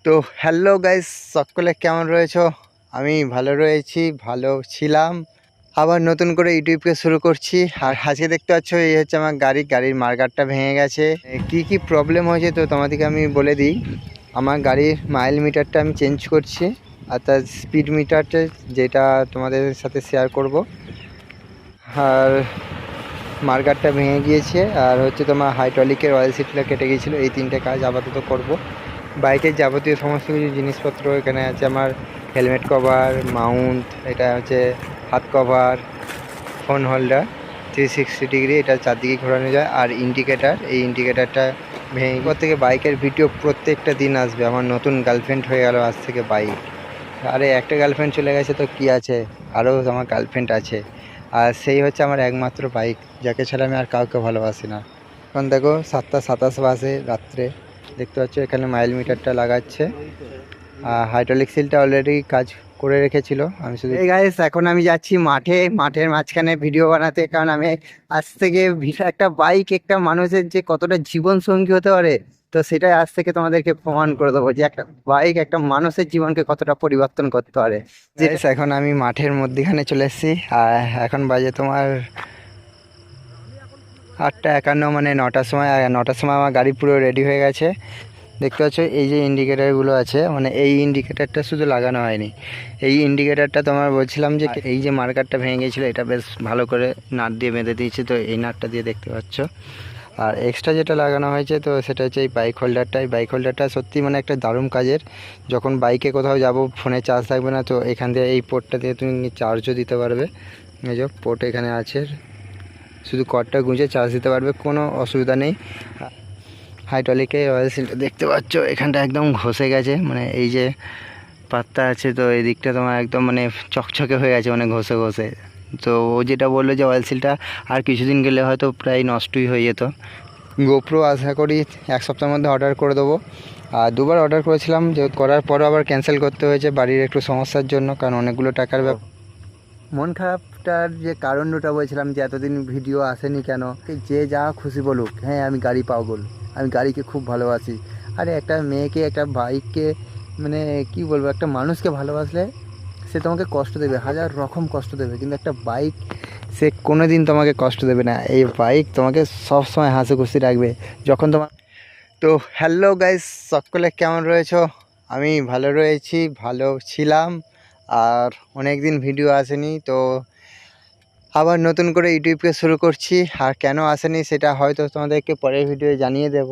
তো hello guys, সকলে কেমন রয়েছো? আমি ভালো রয়েছি, ভালো ছিলাম। আবার নতুন করে ইউটিউবকে শুরু করছি। আর আজকে দেখতে পাচ্ছ, এই হচ্ছে আমার গাড়ির মার্কারটা ভেঙে গেছে। কি কি প্রবলেম হয়েছে তো তোমাদেরকে আমি বলে দিই। আমার গাড়ির মাইল মিটারটা আমি চেঞ্জ করছি, আর তার স্পিড মিটারটা যেটা তোমাদের সাথে শেয়ার করব। আর মার্কারটা ভেঙে গিয়েছে, আর হচ্ছে তোমার হাইড্রোলিকের অয়েল সিটটা কেটে গিয়েছিলো। এই তিনটে কাজ আপাতত করব। বাইকের যাবতীয় সমস্ত কিছু জিনিসপত্র এখানে আছে। আমার হেলমেট কভার, মাউন্ট, এটা হচ্ছে হাত কভার, ফোন হোল্ডার 360 ডিগ্রি, এটা চারদিকে ঘোরানো যায়। আর ইন্ডিকেটার, এই ইন্ডিকেটারটা ভেঙে পর থেকে বাইকের ভিডিও প্রত্যেকটা দিন আসবে। আমার নতুন গার্লফ্রেন্ড হয়ে গেল আজ থেকে বাইক। আরে একটা গার্লফ্রেন্ড চলে গেছে তো কি আছে, আরও আমার গার্লফ্রেন্ড আছে। আর সেই হচ্ছে আমার একমাত্র বাইক, যাকে ছাড়া আমি আর কাউকে ভালোবাসি না। এখন দেখো 7:27 বাজে রাত্রে। দেখতে পাচ্ছ এখানে মাইল মিটারটা লাগাচ্ছে। হাইড্রোলিক সিলটা অলরেডি কাজ করে রেখেছিল। আমি শুধু এই গাইস, এখন আমি যাচ্ছি মাঠের মাঝখানে ভিডিও বানাতে। কারণ আমি আজ থেকে একটা বাইক একটা মানুষের যে কতটা জীবন সঙ্গী হতে পারে, তো সেটাই আজ থেকে তোমাদেরকে প্রমাণ করে দেবো যে একটা বাইক একটা মানুষের জীবনকে কতটা পরিবর্তন করতে পারে। এখন আমি মাঠের মধ্যখানে চলে এসেছি। আর এখন বাজে তোমার 8:51, মানে 9টার সময়। আর 9টার সময় আমার গাড়ি পুরো রেডি হয়ে গেছে। দেখতে পাচ্ছ এই যে ইন্ডিকেটারগুলো আছে, মানে এই ইন্ডিকেটারটা শুধু লাগানো হয়নি। এই ইন্ডিকেটারটা তোমার বলছিলাম যে এই যে মার্কারটা ভেঙে গিয়েছিলো, এটা বেশ ভালো করে নাট দিয়ে বেঁধে দিয়েছে। তো এই নাটটা দিয়ে দেখতে পাচ্ছ। আর এক্সট্রা যেটা লাগানো হয়েছে তো সেটা হচ্ছে এই বাইক হোল্ডারটা। এই বাইক হোল্ডারটা সত্যি মানে একটা দারুণ কাজের। যখন বাইকে কোথাও যাব, ফোনে চার্জ থাকবে না, তো এখান দিয়ে এই পোর্টটা দিয়ে তুমি চার্জও দিতে পারবে। এই যে পোর্ট এখানে আছে, শুধু কর্ডটা গুঁজে চার্জ দিতে পারবে, কোনো অসুবিধা নেই। হাইড্রোলিকের অয়েল সিলটা দেখতে পাচ্ছ, এখানটা একদম ঘষে গেছে, মানে এই যে পাত্তা আছে তো এই দিকটা তোমার একদম মানে চকচকে হয়ে গেছে, মানে ঘষে ঘষে। তো ও যেটা বললো যে অয়েল সিলটা আর কিছুদিন গেলে হয়তো প্রায় নষ্টই হয়ে যেত। গোপ্রো আশা করি 1 সপ্তাহের মধ্যে অর্ডার করে দেবো। আর 2বার অর্ডার করেছিলাম, যে করার পরও আবার ক্যান্সেল করতে হয়েছে বাড়ির একটু সমস্যার জন্য, কারণ অনেকগুলো টাকার ব্যাপার। মন খারাপটার যে কারণটা বলছিলাম, যে এতদিন ভিডিও আসেনি কেন। যে যা খুশি বলুক, হ্যাঁ আমি গাড়ি পাগল, আমি গাড়িকে খুব ভালোবাসি। আরে একটা মেয়েকে, একটা বাইককে, মানে কি বলবো, একটা মানুষকে ভালোবাসলে সে তোমাকে কষ্ট দেবে, হাজার রকম কষ্ট দেবে, কিন্তু একটা বাইক সে কোনো দিন তোমাকে কষ্ট দেবে না। এই বাইক তোমাকে সব সময় হাসি খুশি রাখবে যখন তোমার। তো হ্যালো গাইস, সকলে কেমন রয়েছো? আমি ভালো রয়েছি, ভালো ছিলাম। আর অনেক দিন ভিডিও আসেনি, তো আবার নতুন করে ইউটিউবকে শুরু করছি। আর কেন আসেনি সেটা হয়তো তোমাদেরকে পরের ভিডিও জানিয়ে দেব।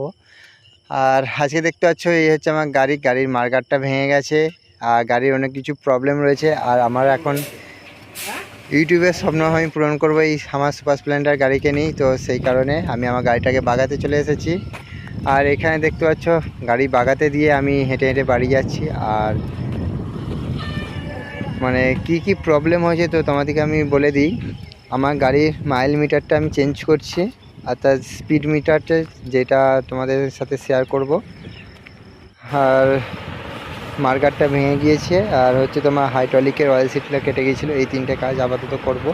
আর আজকে দেখতে পাচ্ছ, এই হচ্ছে আমার গাড়ির মার্কারটা ভেঙে গেছে। আর গাড়ির অনেক কিছু প্রবলেম রয়েছে। আর আমার এখন ইউটিউবের স্বপ্ন আমি পূরণ করবো এই আমার সুপার স্প্লেন্ডার গাড়িকে নিই। তো সেই কারণে আমি আমার গাড়িটাকে বাগাতে চলে এসেছি। আর এখানে দেখতে পাচ্ছ গাড়ি বাগাতে দিয়ে আমি হেঁটে হেঁটে বাড়ি যাচ্ছি। আর মানে কি কি প্রবলেম হয়েছে তো তোমাদেরকে আমি বলে দিই। আমার গাড়ির মাইল মিটারটা আমি চেঞ্জ করছি, আর তার স্পিড মিটারটা যেটা তোমাদের সাথে শেয়ার করব। আর মার্কারটা ভেঙে গিয়েছে, আর হচ্ছে তোমার হাইড্রোলিকের অয়েল সিটটা কেটে গিয়েছিলো। এই তিনটে কাজ আপাতত করব।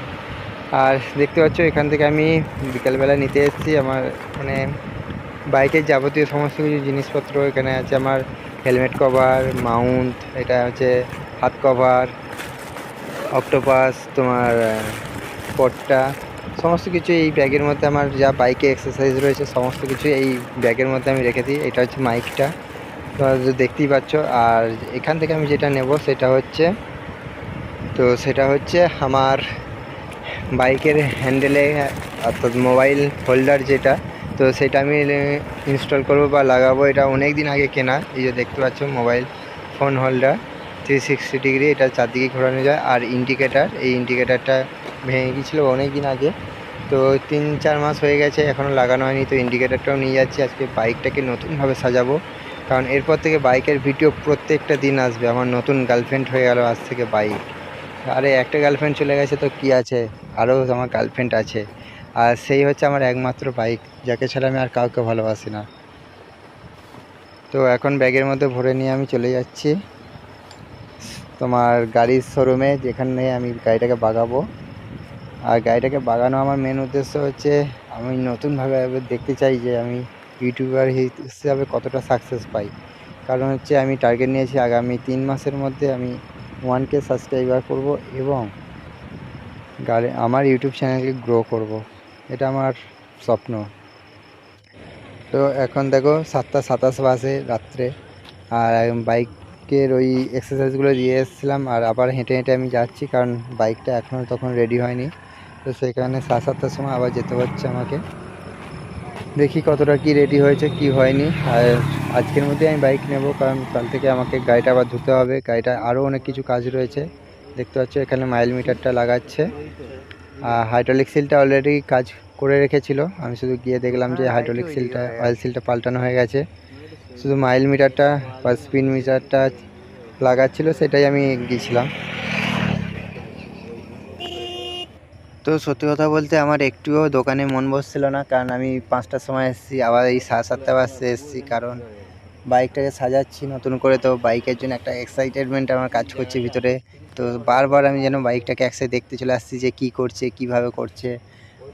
আর দেখতে পাচ্ছ এখান থেকে আমি বিকালবেলা নিতে এসেছি আমার মানে বাইকের যাবতীয় সমস্ত কিছু জিনিসপত্র এখানে আছে। আমার হেলমেট কভার, মাউন্ট, এটা হচ্ছে হাত কভার, অক্টোপাস, তোমার পটটা, সমস্ত কিছু এই ব্যাগের মধ্যে। আমার যা বাইকে এক্সারসাইজ রয়েছে সমস্ত কিছু এই ব্যাগের মধ্যে আমি রেখে দিই। এটা হচ্ছে মাইকটা, তো দেখতেই পাচ্ছ। আর এখান থেকে আমি যেটা নেব সেটা হচ্ছে আমার বাইকের হ্যান্ডেলে, অর্থাৎ মোবাইল হোল্ডার যেটা, তো সেটা আমি ইনস্টল করব বা লাগাবো। এটা অনেক দিন আগে কেনা। এই যে দেখতে পাচ্ছ মোবাইল ফোন হোল্ডার 360 ডিগ্রি, এটা চারদিকে ঘোরানো যায়। আর ইন্ডিকেটার, এই ইন্ডিকেটারটা ভেঙে গিয়েছিলো অনেক দিন আগে, তো 3-4 মাস হয়ে গেছে, এখনও লাগানো হয়নি। তো ইন্ডিকেটারটাও নিয়ে যাচ্ছি। আজকে বাইকটাকে নতুনভাবে সাজাবো, কারণ এরপর থেকে বাইকের ভিডিও প্রত্যেকটা দিন আসবে। আমার নতুন গার্লফ্রেন্ড হয়ে গেল আজ থেকে বাইক। আরে একটা গার্লফ্রেন্ড চলে গেছে তো কি আছে, আরও আমার গার্লফ্রেন্ড আছে। আর সেই হচ্ছে আমার একমাত্র বাইক, যাকে ছাড়া আমি আর কাউকে ভালোবাসি না। তো এখন ব্যাগের মধ্যে ভরে নিয়ে আমি চলে যাচ্ছি তোমার গাড়ির শোরুমে, যেখানে আমি গাড়িটাকে বাগাবো। আর গাড়িটাকে বাগানো আমার মেন উদ্দেশ্য হচ্ছে, আমি নতুনভাবে দেখতে চাই যে আমি ইউটিউবার হিসাবে কতটা সাকসেস পাই। কারণ হচ্ছে আমি টার্গেট নিয়েছি আগামী 3 মাসের মধ্যে আমি 1K সাবস্ক্রাইবার করব এবং আমার ইউটিউব চ্যানেলকে গ্রো করব। এটা আমার স্বপ্ন। তো এখন দেখো 7:27 বাজে রাত্রে, আর বাইকের ওই এক্সারসাইজগুলো দিয়ে এসেছিলাম আর আবার হেঁটে হেঁটে আমি যাচ্ছি, কারণ বাইকটা এখনও তখন রেডি হয়নি। তো সেই কারণে 7:30টার সময় আবার যেতে হচ্ছে আমাকে। দেখি কতটা কি রেডি হয়েছে কি হয়নি। আর আজকের মধ্যে আমি বাইক নেব, কারণ কাল থেকে আমাকে গাড়িটা আবার ধুতে হবে। গাড়িটা আরও অনেক কিছু কাজ রয়েছে। দেখতে পাচ্ছ এখানে মাইল মিটারটা লাগাচ্ছে। আর হাইড্রোলিক সিলটা অলরেডি কাজ করে রেখেছিল, আমি শুধু গিয়ে দেখলাম যে হাইড্রোলিক সিলটা অয়েল সিলটা পাল্টানো হয়ে গেছে। শুধু মাইল মিটারটা বা স্পিড মিটারটা লাগাচ্ছিল, সেটাই আমি গিয়েছিলাম। তো সত্যি কথা বলতে আমার একটুও দোকানে মন বসছিল না, কারণ আমি 5টার সময় এসেছি, আবার এই 7:30 বাজতে এসেছি, কারণ বাইকটাকে সাজাচ্ছি নতুন করে। তো বাইকের জন্য একটা এক্সাইটেডমেন্ট আমার কাজ করছে ভিতরে। তো বারবার আমি যেন বাইকটাকে একসাথে দেখতে চলে আসছি যে কী করছে, কিভাবে করছে,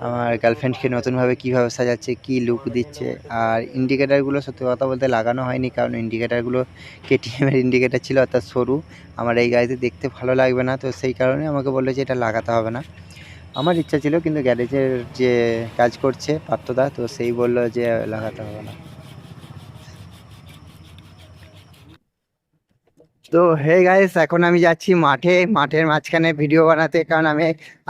আমার গার্লফ্রেন্ডকে নতুনভাবে কীভাবে সাজাচ্ছে, কী লুক দিচ্ছে। আর ইন্ডিকেটারগুলো সত্যি কথা বলতে লাগানো হয়নি, কারণ ইন্ডিকেটারগুলো কেটিএমের ইন্ডিকেটার ছিল, অর্থাৎ সরু। আমার এই গাড়িতে দেখতে ভালো লাগবে না, তো সেই কারণে আমাকে বললো যে এটা লাগাতে হবে না। আমার ইচ্ছা ছিল, কিন্তু গ্যারেজের যে কাজ করছে পার্থদা, তো সেই বললো যে লাগাতে হবে না। তো হে গাইস, এখন আমি যাচ্ছি মাঠের মাঝখানে ভিডিও বানাতে, কারণ আমি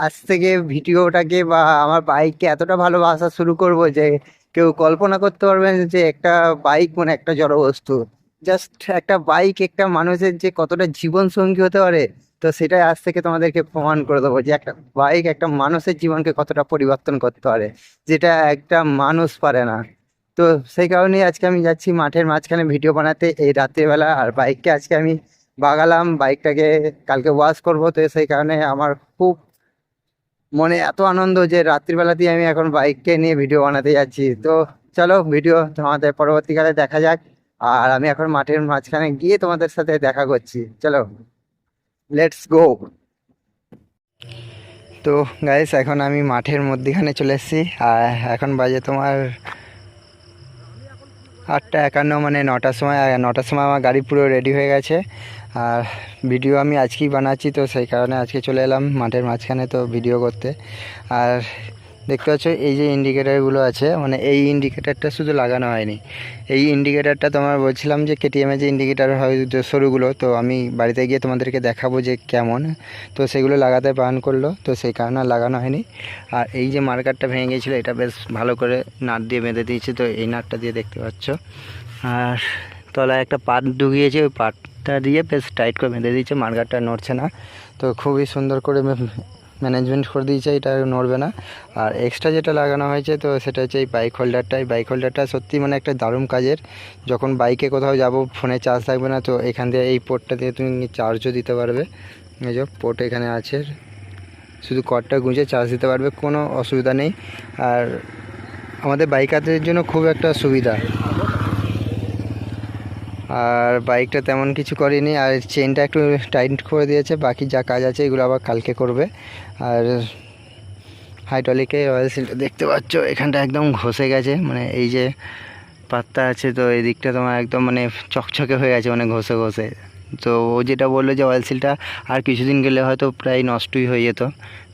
আজ থেকে ভিডিওটাকে বা আমার বাইককে এতটা ভালোবাসা শুরু করব যে কেউ কল্পনা করতে পারবে না যে একটা বাইক মানে একটা জড় বস্তু। জাস্ট একটা বাইক একটা মানুষের যে কতটা জীবন সঙ্গী হতে পারে, তো সেটাই আজ থেকে তোমাদেরকে প্রমাণ করে দেবো যে একটা বাইক একটা মানুষের জীবনকে কতটা পরিবর্তন করতে পারে, যেটা একটা মানুষ পারে না। তো সেই কারণেই আজকে আমি যাচ্ছি মাঠের মাঝখানে ভিডিও বানাতে এই রাত্রিবেলা। আর বাইককে আজকে আমি বাগালাম, বাইকটাকে কালকে ওয়াশ করব, তো সেই কারণে আমার খুব মনে এত আনন্দ যে রাত্রিবেলাতেই আমি এখন বাইককে নিয়ে ভিডিও বানাতে যাচ্ছি। তো চলো ভিডিও তোমাদের পরবর্তীকালে দেখা যাক। আর আমি এখন মাঠের মাঝখানে গিয়ে তোমাদের সাথে দেখা করছি, চলো লেটস গো। তো গাইস, এখন আমি মাঠের মধ্যখানে চলে এসেছি, আর এখন বাজে তোমার 8:51, মানে 9টার সময় আমার গাড়ি পুরো রেডি হয়ে গেছে। আর ভিডিও আমি আজকেই বানাচ্ছি, তো সেই কারণে আজকে চলে এলাম মাঠের মাঝখানে তো ভিডিও করতে। আর দেখতে পাচ্ছ এই যে ইন্ডিকেটারগুলো আছে, মানে এই ইন্ডিকেটারটা শুধু লাগানো হয়নি। এই ইন্ডিকেটারটা তোমার বলছিলাম যে কেটিএমের যে ইন্ডিকেটার হয় যে সরুগুলো, তো আমি বাড়িতে গিয়ে তোমাদেরকে দেখাবো যে কেমন। তো সেগুলো লাগাতে বারণ করলো, তো সেই কারণে লাগানো হয়নি। আর এই যে মার্কারটা ভেঙে গিয়েছিলো, এটা বেশ ভালো করে নাট দিয়ে বেঁধে দিয়েছে, তো এই নাটটা দিয়ে দেখতে পাচ্ছ। আর তলায় একটা পাট ঢুকিয়েছে, ওই পাটটা দিয়ে বেশ টাইট করে বেঁধে দিয়েছে, মার্কারটা নড়ছে না। তো খুবই সুন্দর করে ম্যানেজমেন্ট করে দিয়েছে, এটা নড়বে না। আর এক্সট্রা যেটা লাগানো হয়েছে, তো সেটা হচ্ছে এই বাইক হোল্ডারটা। এই বাইক হোল্ডারটা সত্যি মানে একটা দারুণ কাজের। যখন বাইকে কোথাও যাব, ফোনে চার্জ থাকবে না, তো এখান দিয়ে এই পোর্টটা দিয়ে তুমি চার্জও দিতে পারবে। এই যে পোর্ট এখানে আছে, শুধু কর্ডটা গুঁজে চার্জ দিতে পারবে, কোনো অসুবিধা নেই। আর আমাদের বাইকারদের জন্য খুব একটা সুবিধা। আর বাইকটা তেমন কিছু করেনি, আর চেনটা একটু টাইট করে দিয়েছে, বাকি যা কাজ আছে এগুলো আবার কালকে করবে। আর হাইড্রোলিকে অয়েল সিলটা দেখতে পাচ্ছ, এখানটা একদম ঘষে গেছে, মানে এই যে পাত্তা আছে, তো এই দিকটা তোমার একদম মানে চকচকে হয়ে গেছে, মানে ঘষে ঘষে। তো ও যেটা বললো যে অয়েল সিলটা আর কিছুদিন গেলে হয়তো প্রায় নষ্টই হয়ে যেত,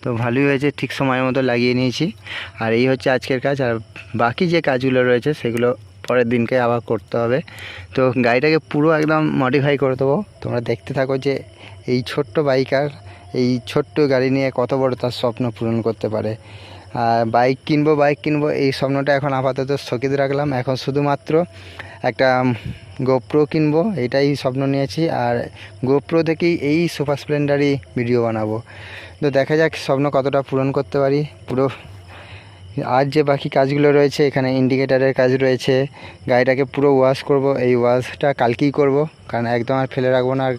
তো ভালোই হয়েছে, ঠিক সময়ের মতো লাগিয়ে নিয়েছি। আর এই হচ্ছে আজকের কাজ, আর বাকি যে কাজগুলো রয়েছে সেগুলো পরের দিনকে আবার করতে হবে। তো গাড়িটাকে পুরো একদম মডিফাই করে দেবো, তোমরা দেখতে থাকো যে এই ছোট্ট বাইকার এই ছোট্ট গাড়ি নিয়ে কত বড় তার স্বপ্ন পূরণ করতে পারে। আর বাইক কিনবো এই স্বপ্নটা এখন আপাতত স্থগিত রাখলাম। এখন শুধুমাত্র একটা গোপ্রো কিনবো, এটাই স্বপ্ন নিয়েছি। আর গোপ্রো থেকেই এই সুপার স্প্লেন্ডারই ভিডিও বানাবো। তো দেখা যাক স্বপ্ন কতটা পূরণ করতে পারি পুরো। আর যে বাকি কাজগুলো রয়েছে, এখানে ইন্ডিকেটারের কাজ রয়েছে, গাড়িটাকে পুরো ওয়াশ করব, এই ওয়াশটা কালকেই করব, কারণ একদম আর ফেলে রাখবো না। আর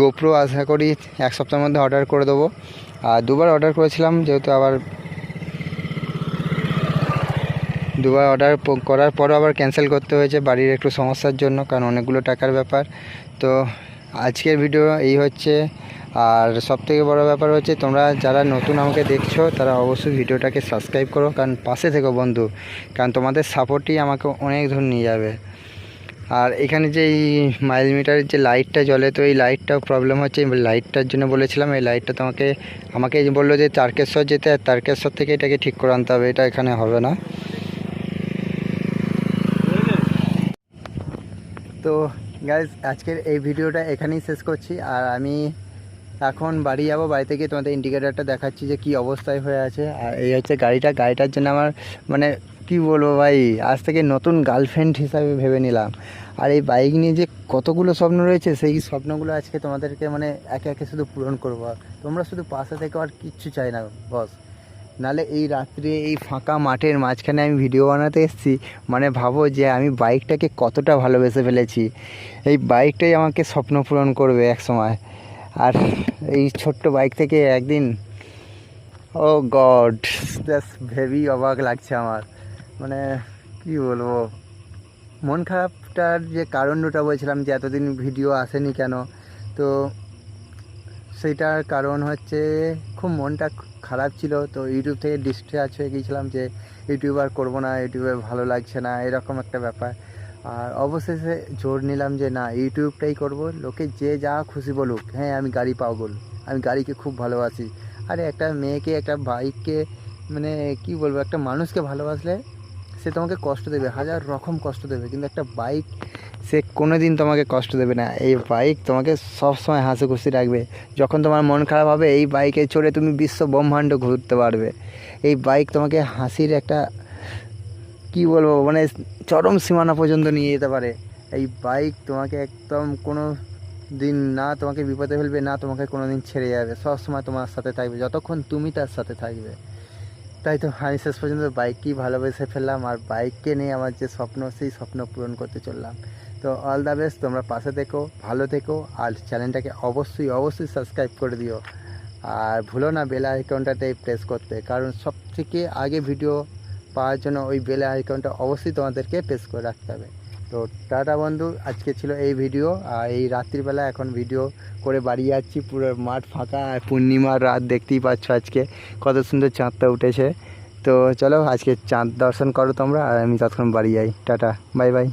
গোপ্রো আশা করি 1 সপ্তাহের মধ্যে অর্ডার করে দেবো। আর 2বার অর্ডার করেছিলাম, যেহেতু আবার 2বার অর্ডার করার পরও আবার ক্যান্সেল করতে হয়েছে বাড়ির একটু সমস্যার জন্য, কারণ অনেকগুলো টাকার ব্যাপার। তো আজকের ভিডিও এই হচ্ছে। আর সবথেকে বড় ব্যাপার হচ্ছে, তোমরা যারা নতুন আমাকে দেখছো তারা অবশ্যই ভিডিওটাকে সাবস্ক্রাইব করো, কারণ পাশে থেকো বন্ধু, কারণ তোমাদের সাপোর্টই আমাকে অনেক দূর নিয়ে যাবে। আর এখানে যে এই মাইল মিটারের যে লাইটটা জ্বলে, তো এই লাইটটাও প্রবলেম হচ্ছে। লাইটটার জন্য বলেছিলাম, এই লাইটটা আমাকে বললো যে তারকেশ্বর যেতে, আর তারকেশ্বর থেকে এটাকে ঠিক করে আনতে হবে, এটা এখানে হবে না। তো গাইজ আজকের এই ভিডিওটা এখানেই শেষ করছি। আর আমি এখন বাড়ি যাব, বাড়িতে গিয়ে তোমাদের ইন্ডিকেটারটা দেখাচ্ছি যে কি অবস্থায় হয়ে আছে। আর এই হচ্ছে গাড়িটার জন্য আমার মানে কি বলবো ভাই, আজ থেকে নতুন গার্লফ্রেন্ড হিসাবে ভেবে নিলাম। আর এই বাইক নিয়ে যে কতগুলো স্বপ্ন রয়েছে, সেই স্বপ্নগুলো আজকে তোমাদেরকে মানে একে একে শুধু পূরণ করবো। তোমরা শুধু পাশে থেকে আর কিচ্ছু চাই না বস। নালে এই রাত্রে এই ফাঁকা মাঠের মাঝখানে আমি ভিডিও বানাতে এসেছি, মানে ভাবো যে আমি বাইকটাকে কতটা ভালোবেসে ফেলেছি। এই বাইকটাই আমাকে স্বপ্ন পূরণ করবে এক সময়। আর এই ছোট্ট বাইক থেকে একদিন, ও গড, জাস্ট ভেবেই অবাক লাগছে আমার। মানে কি বলবো, মন খারাপটার যে কারণটা বলছিলাম যে এতদিন ভিডিও আসেনি কেন, তো সেইটার কারণ হচ্ছে খুব মনটা খারাপ ছিল। তো ইউটিউব থেকে ডিস্ট্র্যাক্ট হয়ে গিয়েছিলাম যে ইউটিউব আর করবো না, ইউটিউবে ভালো লাগছে না, এরকম একটা ব্যাপার। আর অবশেষে জোর নিলাম যে না, ইউটিউবটাই করব, লোকে যে যা খুশি বলুক। হ্যাঁ, আমি গাড়ি পাগল, আমি গাড়িকে খুব ভালোবাসি। আরে একটা মেয়েকে, একটা বাইককে, মানে কি বলবো, একটা মানুষকে ভালোবাসলে সে তোমাকে কষ্ট দেবে, হাজার রকম কষ্ট দেবে, কিন্তু একটা বাইক সে কোনো দিন তোমাকে কষ্ট দেবে না। এই বাইক তোমাকে সব সময় হাসি খুশি রাখবে। যখন তোমার মন খারাপ হবে, এই বাইকে চড়ে তুমি বিশ্ব ব্রহ্মাণ্ড ঘুরতে পারবে। এই বাইক তোমাকে হাসির একটা কি বলবো, মানে চরম সীমানা পর্যন্ত নিয়ে যেতে পারে। এই বাইক তোমাকে একদম কোনো দিন না তোমাকে বিপদে ফেলবে, না তোমাকে কোনো দিন ছেড়ে যাবে, সব সময় তোমার সাথে থাকবে যতক্ষণ তুমি তার সাথে থাকবে। তাই তো আমি শেষ পর্যন্ত বাইককেই ভালোবেসে ফেললাম, আর বাইককে নিয়ে আমার যে স্বপ্ন, সেই স্বপ্ন পূরণ করতে চললাম। তো অল দ্য বেস্ট, তোমরা পাশে থেকো, ভালো থেকো, আর চ্যানেলটাকে অবশ্যই সাবস্ক্রাইব করে দিও। আর ভুলো না বেল আইকনটাতে প্রেস করতে, কারণ সব থেকে আগে ভিডিও পাওয়ার জন্য ওই বেল আইকনটা অবশ্যই তোমাদেরকে প্রেস করে রাখতে হবে। তো টাটা বন্ধু, আজকে ছিল এই ভিডিও। আর এই রাত্রিবেলা এখন ভিডিও করে বাড়ি যাচ্ছি, পুরো মাঠ ফাঁকা, আর পূর্ণিমার রাত দেখতেই পাচ্ছ আজকে কত সুন্দর চাঁদটা উঠেছে। তো চলো আজকে চাঁদ দর্শন করো তোমরা, আর আমি ততক্ষণ বাড়ি যাই। Tata, bye bye.